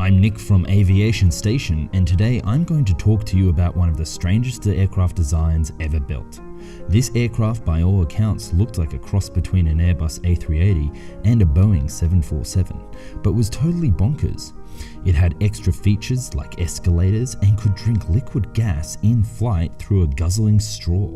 I'm Nick from Aviation Station, and today I'm going to talk to you about one of the strangest aircraft designs ever built. This aircraft by all accounts looked like a cross between an Airbus A380 and a Boeing 747, but was totally bonkers. It had extra features like escalators and could drink liquid gas in flight through a guzzling straw.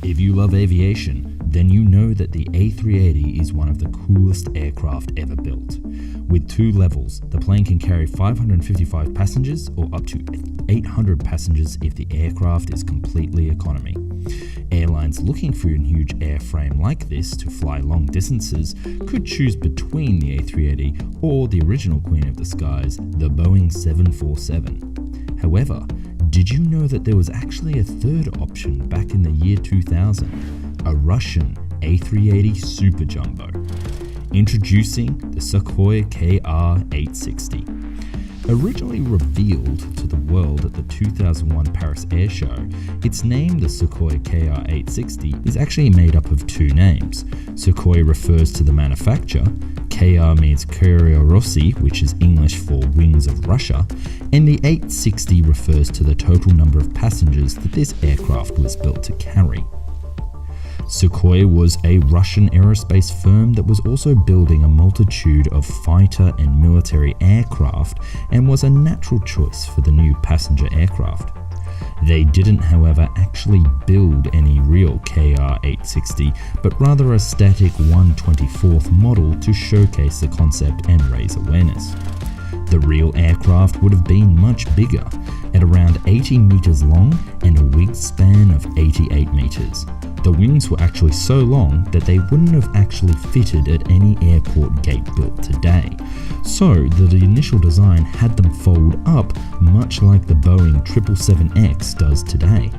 If you love aviation, then you know that the A380 is one of the coolest aircraft ever built. With 2 levels, the plane can carry 555 passengers or up to 800 passengers if the aircraft is completely economy. Airlines looking for a huge airframe like this to fly long distances could choose between the A380 or the original Queen of the Skies, the Boeing 747. However, did you know that there was actually a third option back in the year 2000? A Russian A380 Super Jumbo. Introducing the Sukhoi KR-860. Originally revealed to the world at the 2001 Paris Air Show, its name, the Sukhoi KR-860, is actually made up of 2 names. Sukhoi refers to the manufacturer, KR means Krylya Rossi, which is English for Wings of Russia, and the 860 refers to the total number of passengers that this aircraft was built to carry. Sukhoi was a Russian aerospace firm that was also building a multitude of fighter and military aircraft and was a natural choice for the new passenger aircraft. They didn't, however, actually build any real KR-860, but rather a static 1/24th model to showcase the concept and raise awareness. The real aircraft would have been much bigger, at around 80 meters long and a wingspan of 88 meters. The wings were actually so long that they wouldn't have actually fitted at any airport gate built today, so the initial design had them fold up much like the Boeing 777X does today.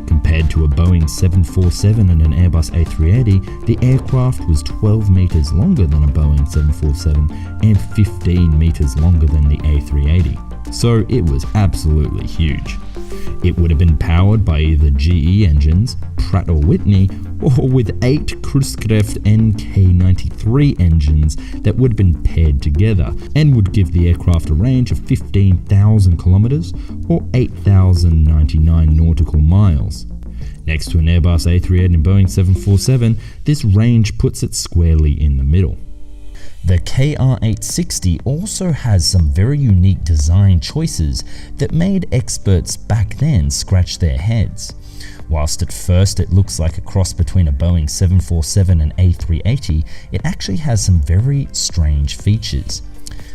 Compared to a Boeing 747 and an Airbus A380, the aircraft was 12 meters longer than a Boeing 747 and 15 meters longer than the A380, so it was absolutely huge. It would have been powered by either GE engines, Pratt & Whitney, or with 8 Cruisekraft NK93 engines that would have been paired together and would give the aircraft a range of 15,000 kilometers or 8,099 nautical miles. Next to an Airbus A380 and Boeing 747, this range puts it squarely in the middle. The KR-860 also has some very unique design choices that made experts back then scratch their heads. Whilst at first it looks like a cross between a Boeing 747 and A380, it actually has some very strange features.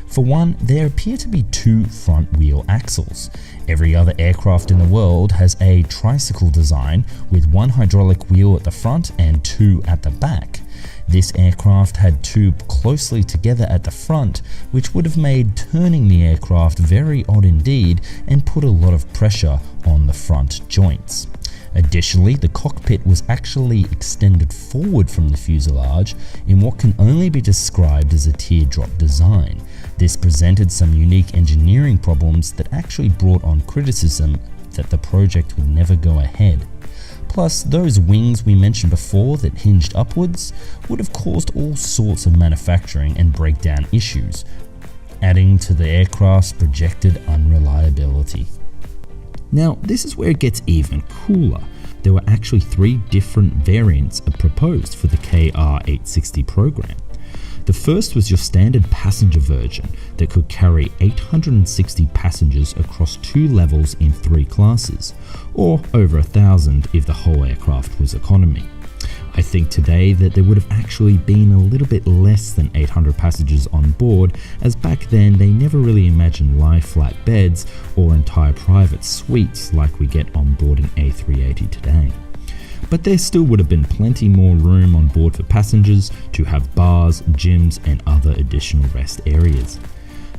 For one, there appear to be 2 front wheel axles. Every other aircraft in the world has a tricycle design with 1 hydraulic wheel at the front and 2 at the back. This aircraft had 2 closely together at the front, which would have made turning the aircraft very odd indeed and put a lot of pressure on the front joints. Additionally, the cockpit was actually extended forward from the fuselage in what can only be described as a teardrop design. This presented some unique engineering problems that actually brought on criticism that the project would never go ahead. Plus, those wings we mentioned before that hinged upwards would have caused all sorts of manufacturing and breakdown issues, adding to the aircraft's projected unreliability. Now, this is where it gets even cooler. There were actually 3 different variants proposed for the KR-860 program. The first was your standard passenger version that could carry 860 passengers across 2 levels in 3 classes, or over 1,000 if the whole aircraft was economy. I think today that there would have actually been a little bit less than 800 passengers on board, as back then they never really imagined lie-flat beds or entire private suites like we get on board an A380 today. But there still would have been plenty more room on board for passengers to have bars, gyms, and other additional rest areas.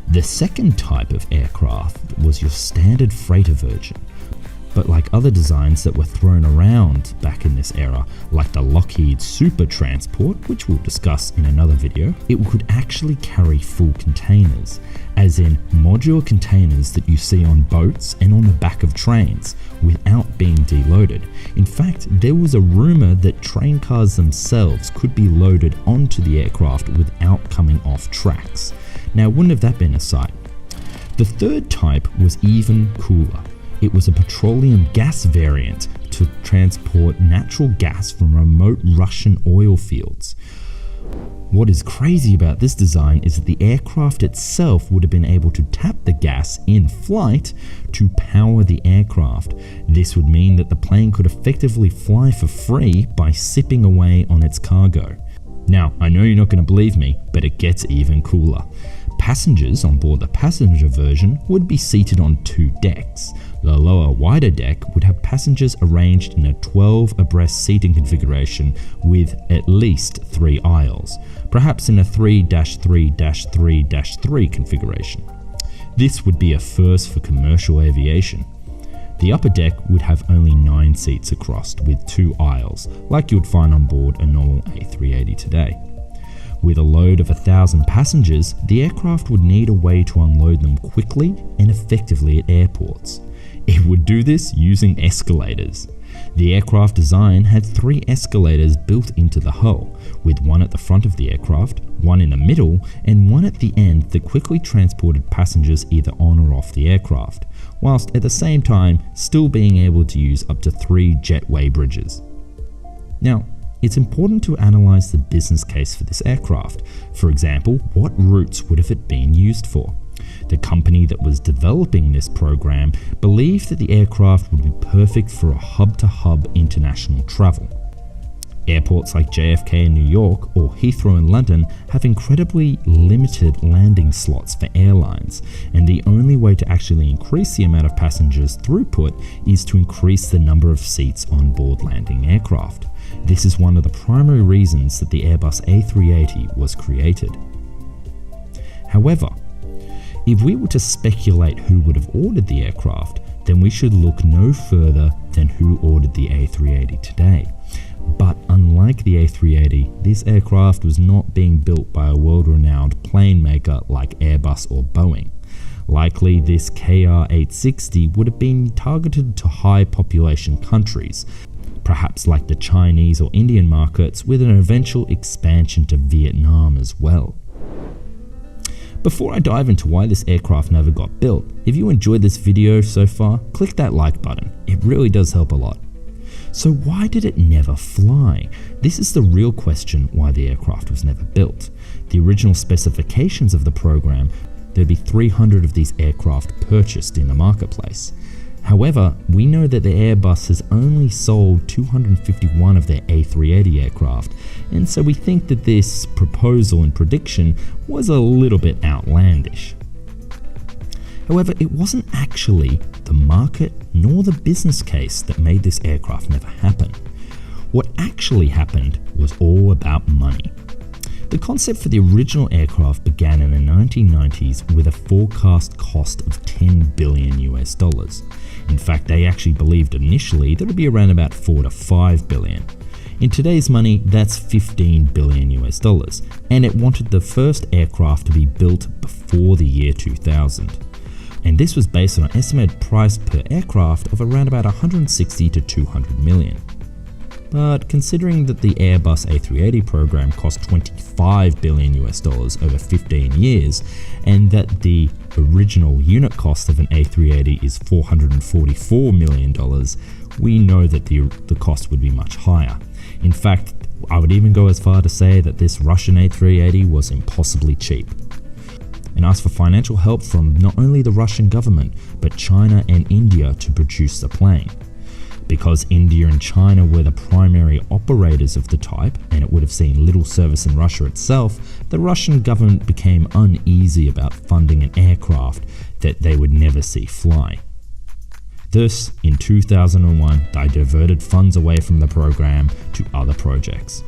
The second type of aircraft was your standard freighter version. But like other designs that were thrown around back in this era, like the Lockheed Super Transport, which we'll discuss in another video, it could actually carry full containers, as in modular containers that you see on boats and on the back of trains, without being deloaded. In fact, there was a rumor that train cars themselves could be loaded onto the aircraft without coming off tracks. Now, wouldn't have that been a sight? The third type was even cooler. It was a petroleum gas variant to transport natural gas from remote Russian oil fields. What is crazy about this design is that the aircraft itself would have been able to tap the gas in flight to power the aircraft. This would mean that the plane could effectively fly for free by sipping away on its cargo. Now, I know you're not going to believe me, but it gets even cooler. Passengers on board the passenger version would be seated on 2 decks. The lower, wider deck would have passengers arranged in a 12 abreast seating configuration with at least 3 aisles, perhaps in a 3-3-3-3 configuration. This would be a first for commercial aviation. The upper deck would have only 9 seats across with 2 aisles, like you would find on board a normal A380 today. With a load of 1,000 passengers, the aircraft would need a way to unload them quickly and effectively at airports. It would do this using escalators. The aircraft design had 3 escalators built into the hull, with one at the front of the aircraft, one in the middle, and one at the end that quickly transported passengers either on or off the aircraft, whilst at the same time still being able to use up to 3 jetway bridges. Now, it's important to analyse the business case for this aircraft. For example, what routes would have it been used for? The company that was developing this program believed that the aircraft would be perfect for a hub-to-hub international travel. Airports like JFK in New York or Heathrow in London have incredibly limited landing slots for airlines, and the only way to actually increase the amount of passengers throughput is to increase the number of seats on board landing aircraft. This is one of the primary reasons that the Airbus A380 was created. However, if we were to speculate who would have ordered the aircraft, then we should look no further than who ordered the A380 today. But unlike the A380, this aircraft was not being built by a world-renowned plane maker like Airbus or Boeing. Likely, this KR-860 would have been targeted to high population countries, perhaps like the Chinese or Indian markets, with an eventual expansion to Vietnam as well. Before I dive into why this aircraft never got built, if you enjoyed this video so far, click that like button. It really does help a lot. So why did it never fly? This is the real question why the aircraft was never built. The original specifications of the program, there'd be 300 of these aircraft purchased in the marketplace. However, we know that the Airbus has only sold 251 of their A380 aircraft, and so we think that this proposal and prediction was a little bit outlandish. However, it wasn't actually the market nor the business case that made this aircraft never happen. What actually happened was all about money. The concept for the original aircraft began in the 1990s with a forecast cost of $10 billion US. In fact, they actually believed initially that it would be around about $4 to $5 billion. In today's money, that's $15 billion US, and it wanted the first aircraft to be built before the year 2000. And this was based on an estimated price per aircraft of around about 160 to 200 million. But considering that the Airbus A380 program cost $25 billion US over 15 years, and that the original unit cost of an A380 is $444 million, we know that the cost would be much higher. In fact, I would even go as far to say that this Russian A380 was impossibly cheap, and asked for financial help from not only the Russian government, but China and India to produce the plane. Because India and China were the primary operators of the type, and it would have seen little service in Russia itself, the Russian government became uneasy about funding an aircraft that they would never see fly. Thus, in 2001, they diverted funds away from the program to other projects.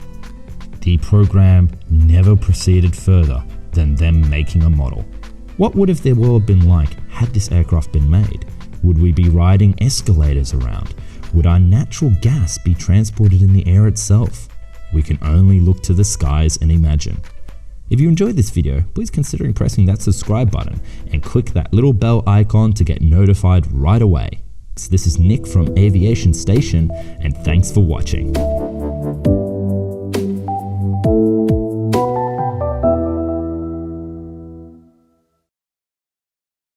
The program never proceeded further than them making a model. What would have their world been like had this aircraft been made? Would we be riding escalators around? Would our natural gas be transported in the air itself? We can only look to the skies and imagine. If you enjoyed this video, please consider pressing that subscribe button and click that little bell icon to get notified right away. So this is Nick from Aviation Station, and thanks for watching.